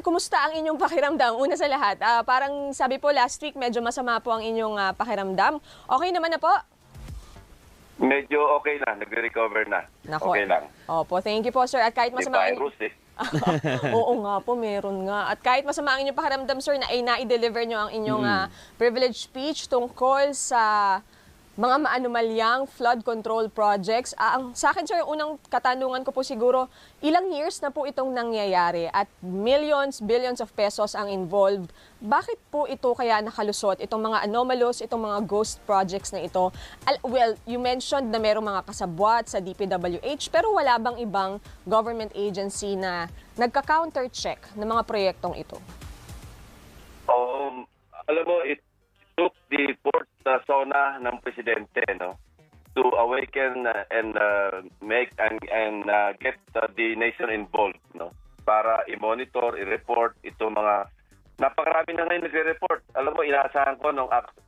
kumusta ang inyong pakiramdam? Una sa lahat, parang sabi po last week medyo masama po ang inyong pakiramdam. Okay naman na po? Medyo okay na, nagre-recover na. Nako, Okay lang. Opo, thank you po sir. At kahit May masama virus eh. Oo nga po, meron nga. At kahit masama ang inyong pakiramdam sir, na ay na-deliver nyo ang inyong privilege speech tungkol sa mga maanumalyang flood control projects. Sa akin, sir, unang katanungan ko po siguro, ilang years na po itong nangyayari at millions, billions of pesos ang involved. Bakit po ito kaya nakalusot, itong mga anomalous, itong mga ghost projects na ito? Well, you mentioned na merong mga kasabwat sa DPWH, pero wala bang ibang government agency na nagka-counter-check ng mga proyektong ito? Alam mo, it took the fourth zona ng presidente, no, to awaken and make and get the nation involved, no, para i-monitor, i-report itong mga napakarami na ngayon nagre-report. Alam mo, inaasahan ko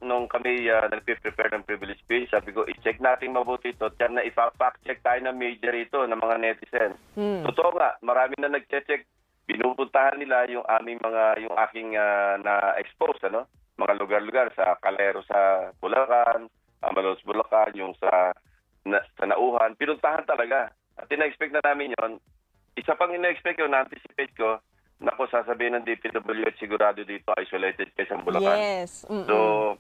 nung kami nagpe-prepare ng privilege speech, sabi ko, i-check natin mabuti ito. Tiyan na ipa-fact check tayo ng major ito ng mga netizens. Totoo nga, marami na nag-check. Pinupuntahan nila yung aking na-expose, ano? Mga lugar-lugar sa Calero sa Bulacan, Amalos Bulacan, yung sa Nauhan. Pinuntahan talaga. At ina-expect na namin yon. Isa pang ina-expect yun, na-anticipate ko, naku, sasabihin ng DPWH sigurado dito isolated kayo sa Bulacan. Yes. So,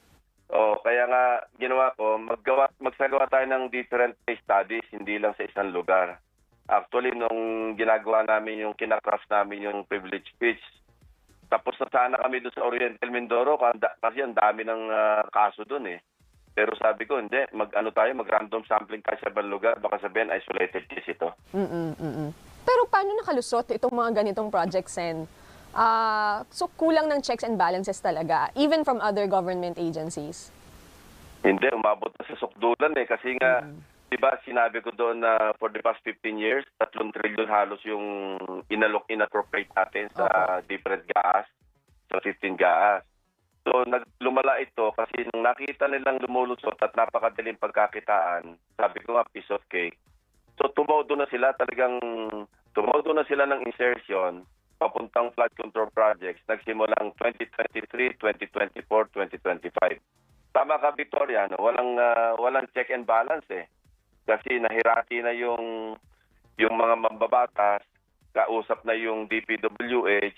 kaya nga ginawa ko, magsagawa tayo ng different case studies, hindi lang sa isang lugar. Actually, nung ginagawa namin yung kinakraft namin yung privilege speech, tapos na sana kami doon sa Oriental Mindoro kasi ang dami ng kaso doon eh. Pero sabi ko, hindi, mag-random sampling tayo sa ibang lugar, baka sabihin isolated case ito. Pero paano nakalusot itong mga ganitong projects, Sen? So kulang ng checks and balances talaga, even from other government agencies? Hindi, umabot na sa sukdulan eh. Kasi nga, diba sinabi ko doon na for the past 15 years, 3 trillion halos yung inappropriate natin sa different GAAs, sa 15 GAAs. So lumala ito kasi nung nakita nilang lumulusot at napakadaling pagkakitaan, sabi ko nga, piece of cake. So tumodo na sila ng insertion papuntang flood control projects nagsimulang 2023, 2024, 2025. Tama ka, Victoria, no? Walang check and balance eh. Kasi nahirati na yung mga mambabatas, kausap na yung DPWH,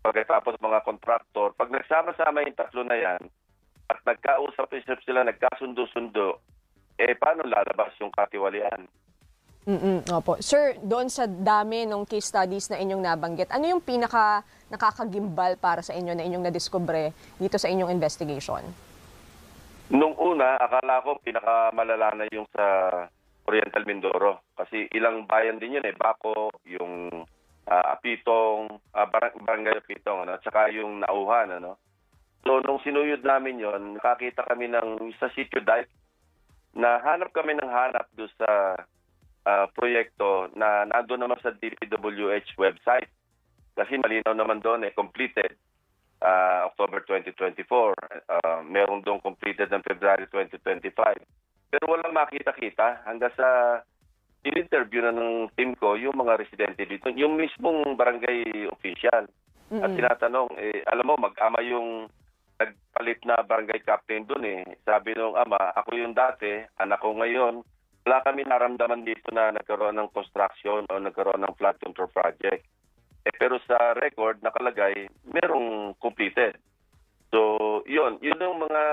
pagkatapos mga kontraktor. Pag nagsama-sama yung tatlo na yan, at nagkausap-isip sila, nagkasundo-sundo, paano lalabas yung katiwalian? Opo. Sir, doon sa dami ng case studies na inyong nabanggit, ano yung pinaka nakakagimbal para sa inyo na inyong nadiskubre dito sa inyong investigation? Nung una, akala ko pinakamalala na yung sa Oriental Mindoro. Kasi ilang bayan din yun eh. Bako, yung Apitong, Barangay Apitong, at saka yung Nauhan. Ano? So, nung sinuyod namin yon, nakakita kami sa sitio dike na hanap kami ng hanap doon sa proyekto na nandun naman sa DPWH website. Kasi malinaw naman doon completed. October 2024. Meron doon completed ng February 2025. Pero walang makita-kita hanggang sa in-interview na ng team ko yung mga residente dito, yung mismong barangay official. At tinatanong, alam mo, mag-ama yung nagpalit na barangay captain doon eh. Sabi nung ama, ako yung dati, anak ko ngayon, wala kami naramdaman dito na nagkaroon ng construction o nagkaroon ng flood control project. Pero sa record nakalagay, merong completed. So, yun yung mga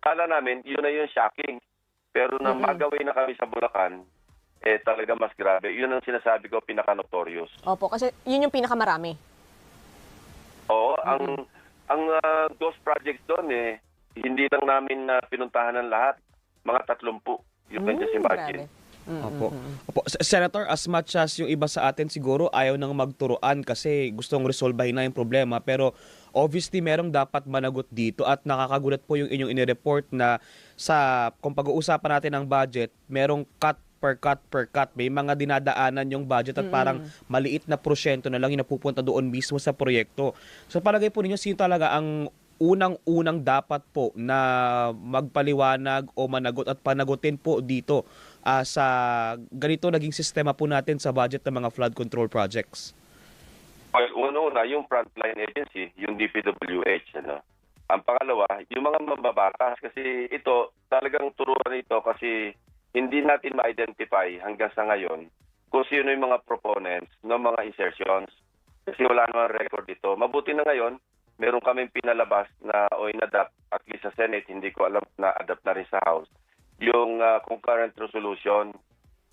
kala namin, yun na yung shocking. Pero nang magawin na kami sa Bulacan, talaga mas grabe. Yun ang sinasabi ko, pinaka-notorious. Opo, kasi yun yung pinakamarami. Oo, ang ghost projects doon hindi lang namin pinuntahan ng lahat. Mga 30. You can just imagine. Grabe. Opo. Senator, as much as yung iba sa atin siguro ayaw nang magturuan kasi gustong resolbahin na yung problema, pero obviously merong dapat managot dito at nakakagulat po yung inyong inireport na kung pag-uusapan natin ng budget, merong cut per cut. May mga dinadaanan yung budget at parang maliit na porsyento na lang yung napupunta doon mismo sa proyekto. So palagay po ninyo, sino talaga ang unang-unang dapat po na magpaliwanag o managot at panagutin po dito sa ganito naging sistema po natin sa budget ng mga flood control projects? Well, una, yung frontline agency, yung DPWH. Ano? Ang pangalawa, yung mga mababatas. Kasi ito, talagang turuan ito kasi hindi natin ma-identify hanggang sa ngayon kung sino yung mga proponents ng mga insertions. Kasi wala namang record dito. Mabuti na ngayon, meron kaming pinalabas na o inadapt, at least sa Senate, hindi ko alam na adapt na rin sa House, yung concurrent resolution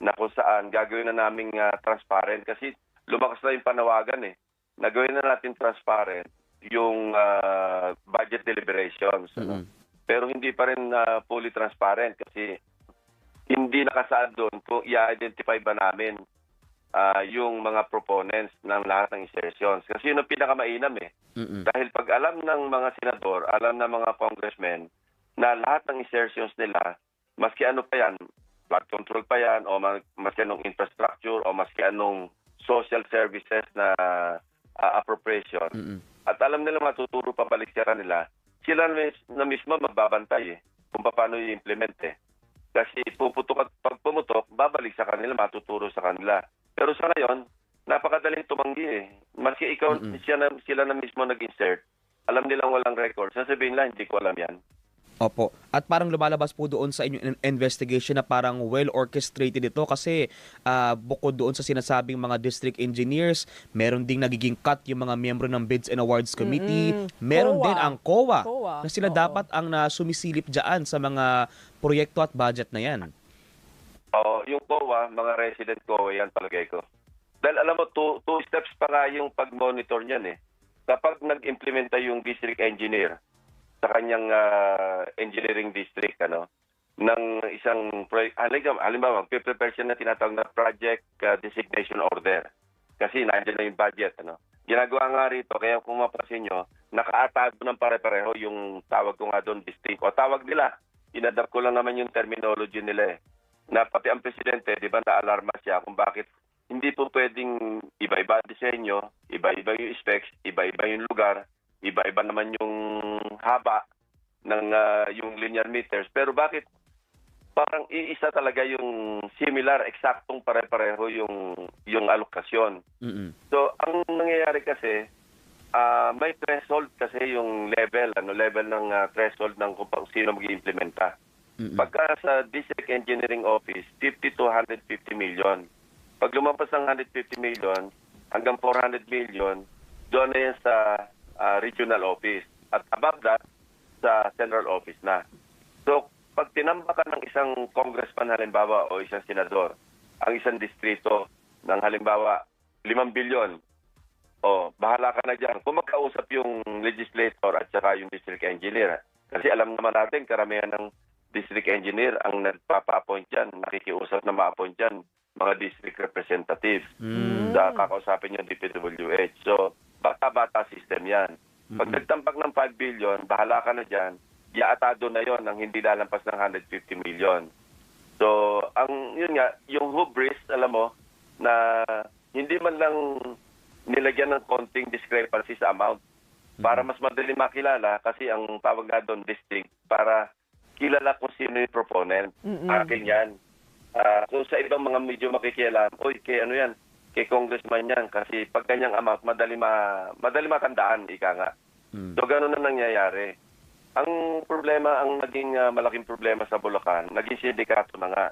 na kung saan gagawin na naming transparent. Kasi lumakas na yung panawagan eh. Nagawin na natin transparent yung budget deliberations. Ano? Pero hindi pa rin fully transparent kasi hindi nakasaad doon kung i-identify ba namin yung mga proponents ng lahat ng insertions. Kasi yun ang pinakamainam eh. Dahil pag alam ng mga senador, alam ng mga congressmen na lahat ng insertions nila, maski ano pa yan, flood control pa yan, o maski anong infrastructure, o maski anong social services na appropriation, at alam nila matuturo pabalik sa kanila, sila na mismo magbabantay kung paano i-implement Kasi puputok at pag pumutok, babalik sa kanila, matuturo sa kanila. Pero sa ngayon, napakadaling tumanggi Maski ikaw, sila na mismo nag-insert, alam nilang walang record. Sasabihin lang, hindi ko alam yan. Opo. At parang lumalabas po doon sa inyong investigation na parang well-orchestrated ito kasi bukod doon sa sinasabing mga district engineers, meron ding nagiging cut yung mga miyembro ng Bids and Awards Committee. Meron din ang COA na sila dapat ang sumisilip dyan sa mga proyekto at budget na yan. Yung COA, mga resident COA yan palagay ko. Dahil alam mo, two steps pa nga yung pag-monitor niyan Kapag nag-implementa yung district engineer sa kanyang engineering district ng isang project, halimbawa magpe-prepare siya na tinatawag na project designation order kasi nandiyan na yung budget ginagawa nga rito, kaya kung mapapansin nyo, nakaatago ng pare-pareho yung tawag ko nga doon district o tawag nila, inadapt ko lang naman yung terminology nila na pati ang presidente, di ba, na-alarma siya kung bakit hindi po pwedeng iba-iba disenyo, iba-iba yung specs, iba-iba yung lugar, iba-iba naman yung haba ng yung linear meters. Pero bakit parang iisa talaga yung similar, eksaktong pare-pareho yung alokasyon. So, ang nangyayari kasi, may threshold kasi yung level ng threshold ng kung sino mag-iimplementa. Pagka sa District Engineering Office, 50 to 150 million. Pag lumampas ng 150 million hanggang 400 million, doon na yan sa regional office. At above that, sa central office na. So, pag tinambakan ng isang congressman halimbawa o isang senador, ang isang distrito ng halimbawa 5 billion, bahala ka na dyan. Kung magkausap yung legislator at saka yung district engineer, kasi alam naman natin karamihan ng district engineer ang nagpapa-appoint dyan, nakikiusap na ma-appoint dyan, mga district representatives sa kakausapin yung DPWH. So, bata-bata system yan. Pag nagtampak ng 5 billion, bahala ka na dyan, iaatado na yon ng hindi lalampas ng 150 million. So, yun nga, yung hubris, alam mo, na hindi man lang nilagyan ng konting discrepancy sa amount para mas madali makilala kasi ang tawag nga doon district para kilala kung sino yung proponent. Akin yan. So sa ibang mga medyo makikialam, kay ano yan, kay congressman yan kasi pag kanyang amount, madali matandaan, ika nga. So gano'n na nangyayari. Ang problema, ang naging malaking problema sa Bulacan, naging sindikato na nga.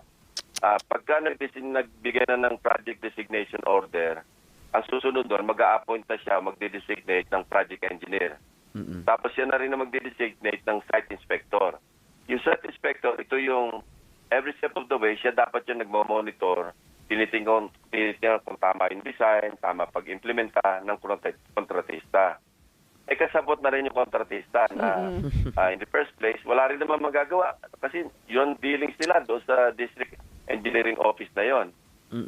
Pagka nagbigay na ng project designation order, ang susunod doon, mag-a-appoint na siya, magde-designate ng project engineer. Tapos siya na rin na magde-designate ng site inspector. Yung site inspector, ito yung every step of the way, siya dapat yung nagmo-monitor, tinitingnan kung tama yung design, tama pag-implementa ng kontratista. Kasabot na rin yung kontratista na in the first place, wala rin naman magagawa kasi yun dealings nila doon sa district engineering office na yon.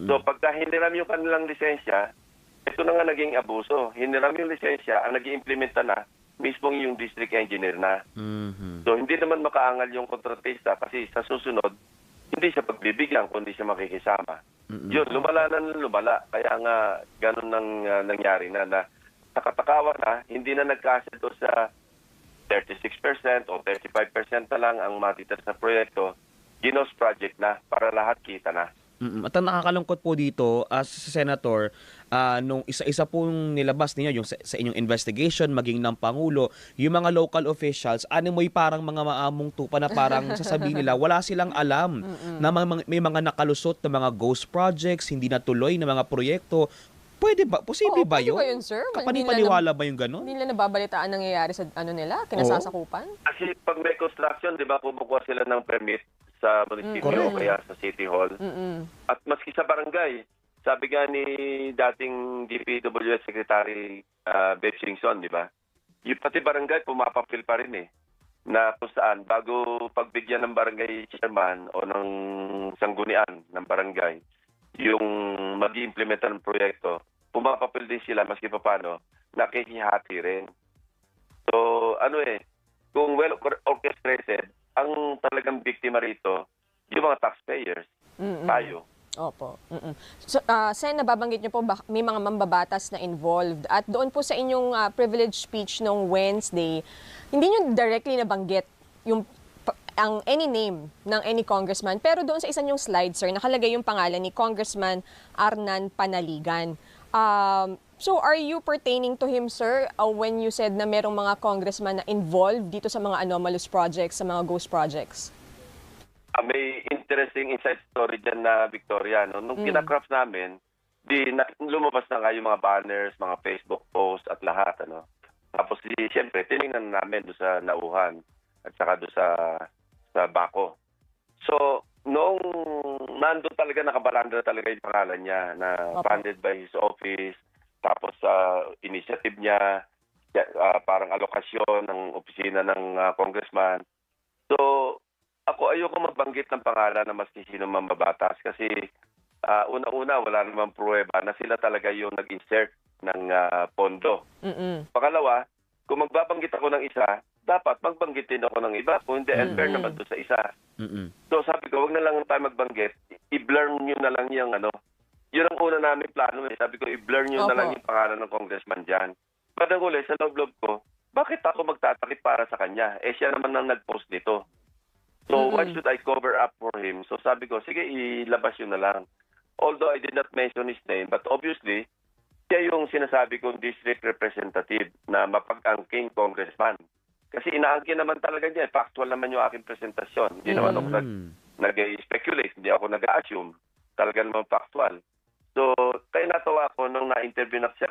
So pagka hiniram yung kanilang lisensya, ito na nga naging abuso. Hiniram yung lisensya, ang nag-iimplementa na mismong yung district engineer na. So hindi naman makaangal yung kontratista kasi sa susunod, hindi siya pagbibigyan kundi siya makikisama. Yun, lumala na lumala. Kaya nga ganun nang nangyari na nakatakawa na, hindi na nagkasya doon sa 36% o 35% na lang ang matitas na proyekto, ginos project na para lahat kita na. At ang nakakalungkot po dito as senator, nung isa-isa pong nilabas ninyo yung sa inyong investigation maging ng pangulo, yung mga local officials, animoy parang mga maamong tupa na parang sasabihin nila wala silang alam na may mga nakalusot na mga ghost projects, hindi natuloy na mga proyekto. Pwede ba? Posible ba pwede yun? ba yun, sir? Kapanipaniwala ba yung gano'n? Hindi nila nababalitaan nangyayari sa kinasasakupan? Kasi pag may construction, di ba, kumukuha sila ng permit sa munisipyo o kaya sa City Hall. At maski sa barangay, sabi nga ni dating DPWH Secretary Bev Singson, di ba? Yung pati barangay, pumapapil pa rin na kung saan, bago pagbigyan ng barangay chairman o ng sanggunian ng barangay, yung mag-i-implementa ng proyekto, pumapapil din sila maski pa paano, nakikihati rin. So, kung well orchestrated, ang talagang biktima rito, yung mga taxpayers, tayo. Opo. So, Sen, nababanggit niyo po may mga mambabatas na involved. At doon po sa inyong privilege speech noong Wednesday, hindi niyo directly nabanggit ang any name ng any congressman. Pero doon sa isa niyong slide, sir, nakalagay yung pangalan ni Congressman Arnan Panaligan. So, are you pertaining to him, sir, when you said na merong mga congressman na involved dito sa mga anomalous projects, sa mga ghost projects? May interesting inside story dyan na Victoria. No? Nung kinakraft namin, lumabas na nga yung mga banners, mga Facebook posts at lahat. Tapos, siyempre, tinignan namin doon sa Nauhan at saka doon sa Baco. So, noong nandun talaga, nakabalanda talaga yung pangalan niya na funded by his office. Tapos, initiative niya, parang alokasyon ng opisina ng congressman. So, ako ayoko magbanggit ng pangalan na maski sino mambabatas kasi una-una wala namang pruweba na sila talaga yung nag-insert ng pondo. Pangalawa, kung magbabanggit ako ng isa, dapat magbanggit din ako ng iba. Kung hindi, unfair naman doon sa isa. So sabi ko, wag na lang tayo magbanggit. I-blur nyo na lang yung Yun ang una namin plano. Sabi ko, i-blur nyo na lang yung pangalan ng congressman dyan. Padang uli, sa loob ko, bakit ako magtatakip para sa kanya? Siya naman ang nag-post nito. So, why should I cover up for him? So, sabi ko, sige, ilabas yun na lang. Although I did not mention his name, but obviously, siya yung sinasabi kong district representative na mapag-angking congressman. Kasi inaangkin naman talaga niya. Factual naman yung aking presentasyon. Hindi naman ako nag-speculate. Hindi ako nag-assume. Talaga naman factual. So, kaya natawa ako nung na-interview na siya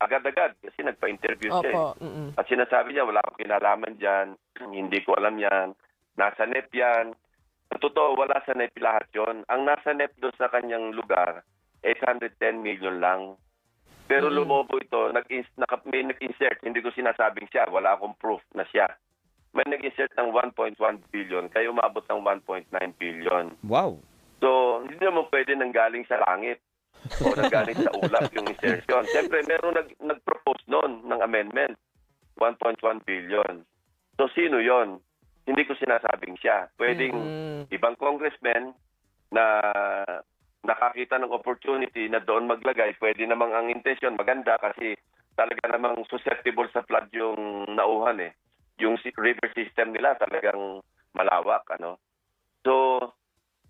agad-agad kasi nagpa-interview siya. At sinasabi niya, wala akong kinalaman dyan. Hindi ko alam yan. Nasa NEP yan. Ang totoo, wala sa NEP lahat yun. Ang nasa NEP doon sa kanyang lugar, 810 million lang. Pero lumobo ito, may nag-insert. Hindi ko sinasabing siya. Wala akong proof na siya. May nag-insert ng 1.1 billion, kaya umabot ng 1.9 billion. Wow! So, hindi naman pwede nanggaling sa langit o nanggaling sa ulap yung insertion. Siyempre, meron nag-propose noon ng amendment, 1.1 billion. So, sino yon? Hindi ko sinasabing siya. Pwedeng ibang congressman na nakakita ng opportunity na doon maglagay, pwede namang ang intensyon maganda kasi talaga namang susceptible sa flood yung Nauhan Yung river system nila talagang malawak, So,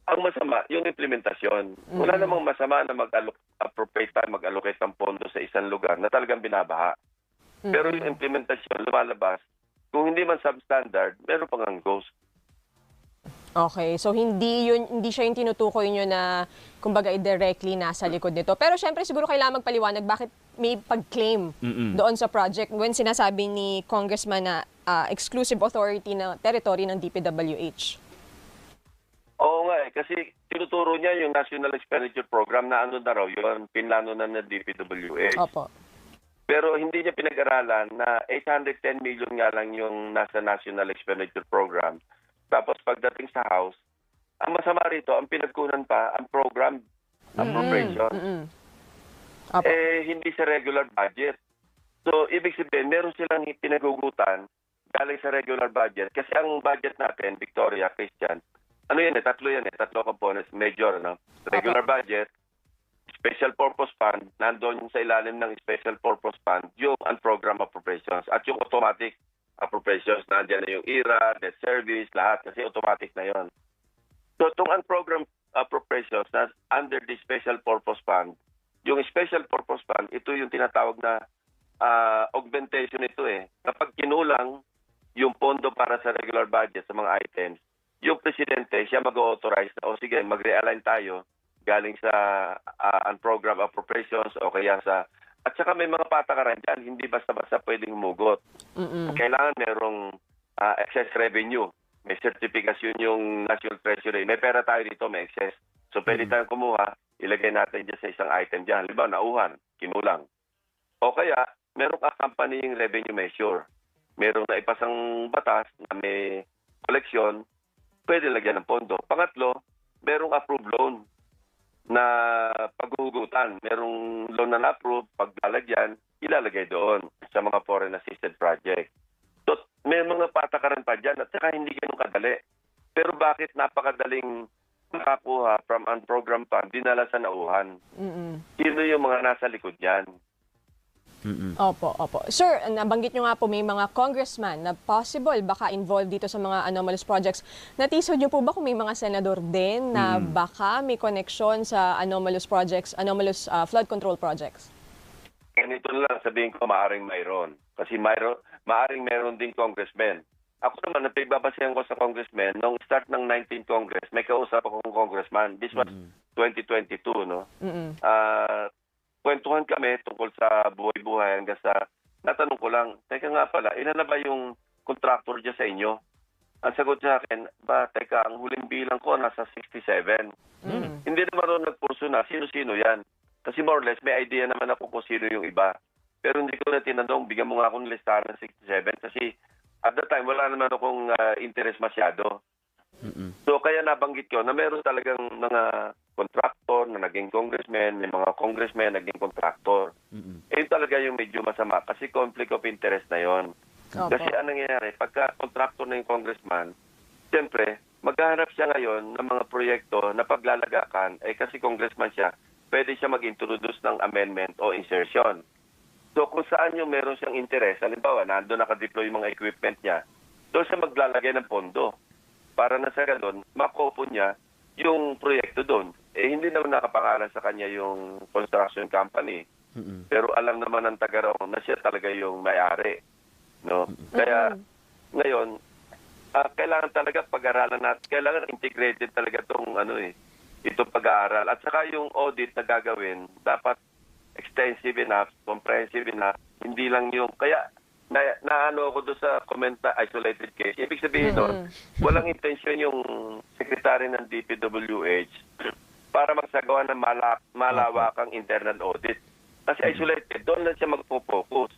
ang masama, yung implementasyon. Wala namang masama na mag-allocate ng pondo sa isang lugar na talagang binabaha. Pero yung implementasyon, lumalabas, kung hindi man substandard, meron pang ang ghost. Okay, so hindi siya yung tinutukoy nyo na kumbaga directly nasa likod nito. Pero syempre siguro kailangan magpaliwanag bakit may pag-claim doon sa project when sinasabi ni Congressman na exclusive authority na territory ng DPWH. Oo nga kasi tinuturo niya yung National Expenditure Program na na raw yun, pinlano na ng DPWH. Opo. Pero hindi niya pinag-aralan na 810 million nga lang yung nasa National Expenditure Program. Tapos pagdating sa House, ang masama rito, ang pinagkunan pa, ang program appropriation. Hindi sa regular budget. So, ibig sabihin, meron silang pinagugutan galing sa regular budget. Kasi ang budget natin, Victoria, Christian, tatlo components, major, regular budget, special purpose fund, nandoon sa ilalim ng special purpose fund, yung unprogram appropriations at yung automatic appropriations, nandiyan na yung IRA, debt service, lahat kasi automatic na yon. So itong unprogram appropriations, Operations na under the Special Purpose Fund. Yung Special Purpose Fund, ito yung tinatawag na augmentation ito eh. Kapag kinulang yung pondo para sa regular budget sa mga items, yung presidente, siya mag-authorize na, o sige, mag-realign tayo galing sa unprogrammed appropriations o kaya sa... At saka may mga patakaran dyan, hindi basta-basta pwedeng humugot. Kailangan merong excess revenue. May certification yung National Treasury. May pera tayo dito, may excess. So pwede tayong kumuha, ilagay natin dyan sa isang item dyan. Halimbawa, nauhan, kinulang. O kaya, merong accompanying revenue measure. Merong na ipasang batas na may koleksyon, pwede lagyan ng pondo. Pangatlo, merong approved loan na paghuhugutan. Merong loan na na-approve, paglalagyan, ilalagay doon sa mga foreign assisted project. So, may mga patakaran pa dyan at saka hindi ganun kadali. Pero bakit napakadaling makakuha from unprogrammed fund, dinala sa nauhan? Sino yung mga nasa likod yan? Opo. Sir, nabanggit nyo nga po may mga congressman na possible baka involved dito sa mga anomalous projects. Natisod nyo po ba kung may mga senador din na baka may connection sa anomalous projects, anomalous flood control projects? Ganito lang, sabihin ko maaring mayroon. Kasi maaring mayroon din congressman. Ako naman, napigbabasihan ko sa congressman, nung start ng 19th Congress, may kausap akong congressman. This was 2022, no? Kwentuhan kami tungkol sa buhay-buhay hanggang sa natanong ko lang, teka nga pala, ilan na ba yung contractor dyan sa inyo? Ang sagot sa akin, teka, ang huling bilang ko nasa 67. Hindi naman rin nagpurso na, sino-sino yan? Kasi more or less, may idea naman ako kung sino yung iba. Pero hindi ko na tinanong, bigyan mo nga akong listahan ng 67 kasi at the time, wala naman akong interest masyado. So kaya nabanggit ko na meron talagang mga contractor na naging congressman, may mga congressman na naging contractor. Yun talaga yung medyo masama kasi conflict of interest na yon. Kasi anong nangyayari, pagka contractor na yung congressman, siyempre, maghahanap siya ngayon ng mga proyekto na paglalagakan, kasi congressman siya, pwede siya mag-introduce ng amendment o insertion. So kung saan yung meron siyang interest, halimbawa, nandun nakadeploy yung mga equipment niya, doon siya maglalagay ng pondo para na sa ganun, makopo niya yung proyekto doon. Hindi naman nakapangalan sa kanya yung construction company. Pero alam naman ng taga-Rao na siya talaga yung may-ari. No? Kaya ngayon, kailangan talaga pag-aralan natin, kailangan integrated talaga itong pag-aaral. At saka yung audit na gagawin, dapat extensive enough, comprehensive enough, hindi lang yung, kaya naano ako doon sa comment na isolated case. Ibig sabihin doon, walang intensyon yung secretary ng DPWH para magsagawa ng malawakang internal audit. Kasi isolated, doon lang siya magpo-focus.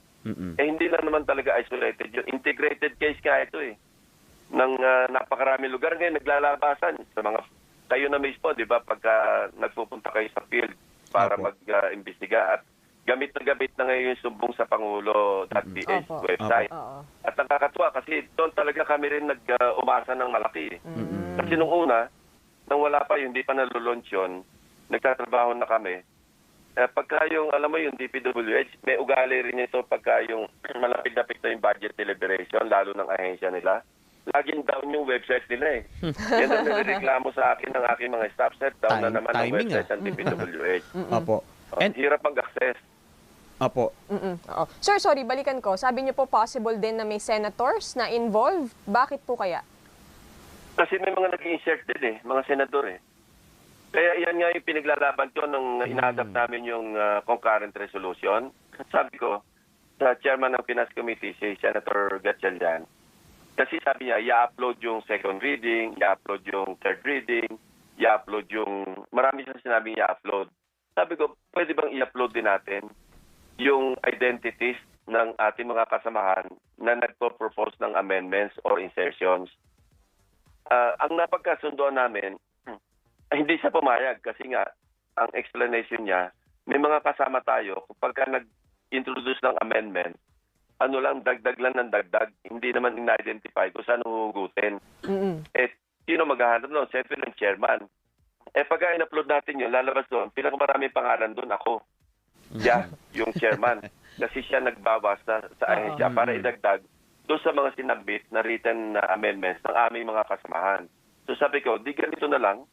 Hindi lang naman talaga isolated. Yung integrated case ka ito ng napakarami lugar ngayon naglalabasan sa mga kayo na mismo, di ba, pagka nagpupunta kayo sa field para mag-imbestiga at gamit na ngayon yung sumbong sa Pangulo.ph website. At nakakatuwa kasi doon talaga kami rin nag-umasa ng malaki. Kasi nung una, nang wala pa yun, hindi pa nalulaunch yun, nagtatrabaho na kami. Pagka yung, alam mo yung DPWH, may ugali rin ito pagka yung malapit-lapit na yung budget deliberation, lalo ng ahensya nila. Laging down yung website nila Yan ang nalireklamo sa akin ng aking mga staff, sir. Down na naman ang website ng DPWH. Hirap mag-access. Apo. Sir, sorry, balikan ko. Sabi niyo po possible din na may senators na involved. Bakit po kaya? Kasi may mga nag-insert din mga senador Kaya yan nga yung pinaglalaban ko nung ina-adapt namin yung concurrent resolution. Sabi ko, sa chairman ng Finance Committee, si Senator Gatchalian, kasi sabi niya, i-upload yung second reading, i-upload yung third reading, i-upload yung... Marami siyang sinabing i-upload. Sabi ko, pwede bang i-upload din natin yung identities ng ating mga kasamahan na nagpo-propose ng amendments or insertions? Ang napagkasundoan namin, hindi siya pumayag kasi nga, ang explanation niya, may mga kasama tayo, kapag nag-introduce ng amendment, dagdag lang ng dagdag, hindi naman in-identify kung saan huhugutin. Sino maghahanap doon? Siyempre ng chairman. Pagka in-upload natin yun, lalabas doon, pinakamaraming pangalan doon ako. Yung chairman. Kasi siya nagbawas sa ahensya para idagdag doon sa mga sinabit na written amendments ng aming mga kasamahan. So sabi ko, di ganito na lang.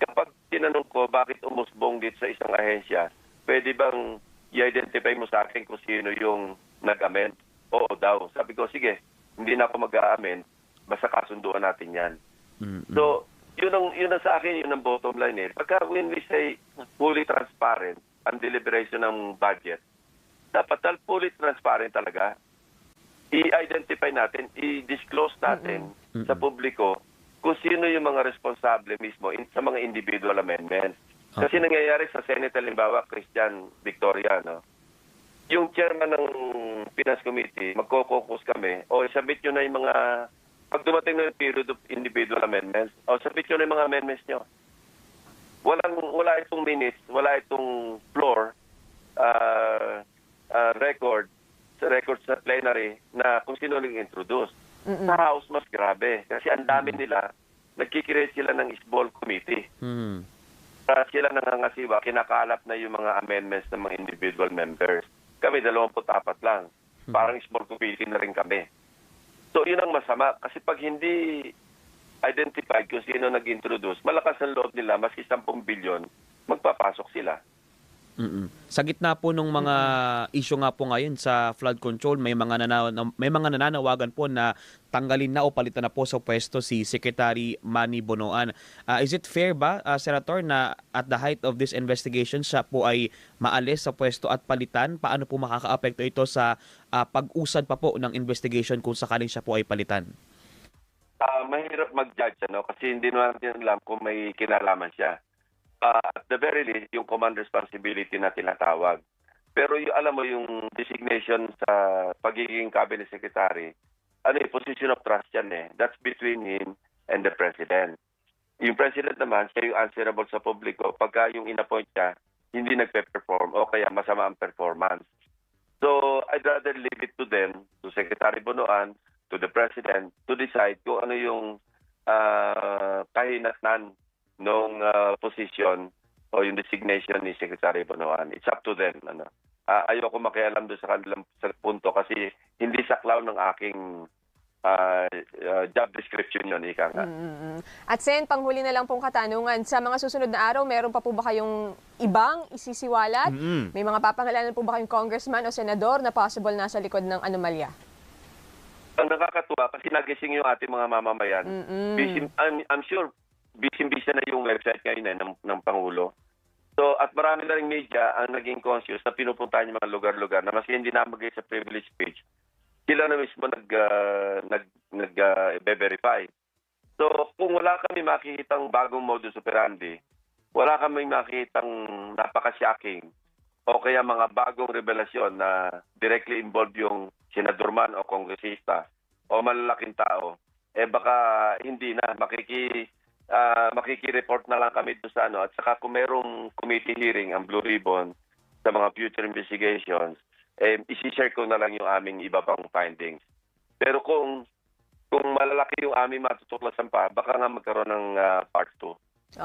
kapag tinanong ko bakit umusbong dito sa isang ahensya, pwede bang i-identify mo sa akin kung sino yung nag-amend? Oo daw. Sabi ko, sige, hindi na ako mag-a-amend, basta kasunduan natin yan. So, yun ang sa akin, yun ang bottom line eh. Pagka when we say fully transparent ang deliberation ng budget, dapat fully transparent talaga. I-identify natin, i-disclose natin sa publiko kung sino yung mga responsable mismo sa mga individual amendments. Kasi nangyayari sa Senate, halimbawa, Christian Victoria, no? Yung chairman ng Finance Committee, magko-caucus kami, o submit nyo na yung mga, pag dumating na yung period of individual amendments, o submit nyo na yung mga amendments nyo. Wala itong minutes, wala itong floor, record sa plenary na kung sino nag-introduce. Sa House, mas grabe. Kasi ang dami nila, nagkikreate sila ng small committee. Sila nangangasiwa, kinakalap na yung mga amendments ng mga individual members. Kami, 24 lang. Parang small committee na rin kami. So, yun ang masama. Kasi pag hindi identified kung sino nag-introduce, malakas ang loob nila, maski 10 bilyon, magpapasok sila. Sa gitna po ng mga issue nga po ngayon sa flood control, may mga nananawagan po na tanggalin na o palitan na po sa pwesto si Secretary Manny Bonoan. Is it fair ba, Senator, na at the height of this investigation siya po ay maalis sa pwesto at palitan? Paano po makakaapekto ito sa pag-usad pa po ng investigation kung sakaling siya po ay palitan? Mahirap mag-judge, kasi hindi natin alam kung may kinalaman siya. At the very least, yung command responsibility na tinatawag. Pero alam mo, yung designation sa pagiging cabinet secretary, position of trust yan eh. That's between him and the president. Yung president naman, siya yung answerable sa publiko pagka yung inappoint niya, hindi nagpe-perform o kaya masama ang performance. So, I'd rather leave it to them, to Secretary Bonoan, to the president, to decide kung ano yung kahinatnan nung position o yung designation ni Secretary Bonoan. It's up to them. Ayoko makialam doon sa kanilang punto kasi hindi saklaw ng aking job description yun, ika nga. At Sen, panghuli na lang pong katanungan. Sa mga susunod na araw, meron pa po ba kayong ibang isisiwalat? May mga papangalanan po ba kayong congressman o senador na possible nasa likod ng anomalya? Ang nakakatuwa kasi nagising yung ating mga mamamayan. I'm sure busy na yung website ngayon ng Pangulo. So, at marami na rin media ang naging conscious na pinupuntahan yung mga lugar-lugar na maski hindi namagay sa privilege speech, sila na mismo nag-verify. So, kung wala kami makikitang bagong modus operandi, wala kami makikitang napaka-shocking o kaya mga bagong revelasyon na directly involved yung senador man o kongresista o malalaking tao, baka hindi na makiki-report na lang kami doon sa at saka kung merong committee hearing ang Blue Ribbon sa mga future investigations, isi-share ko na lang yung aming iba pang findings. Pero kung malalaki yung aming matutuklasan pa, baka nga magkaroon ng part 2.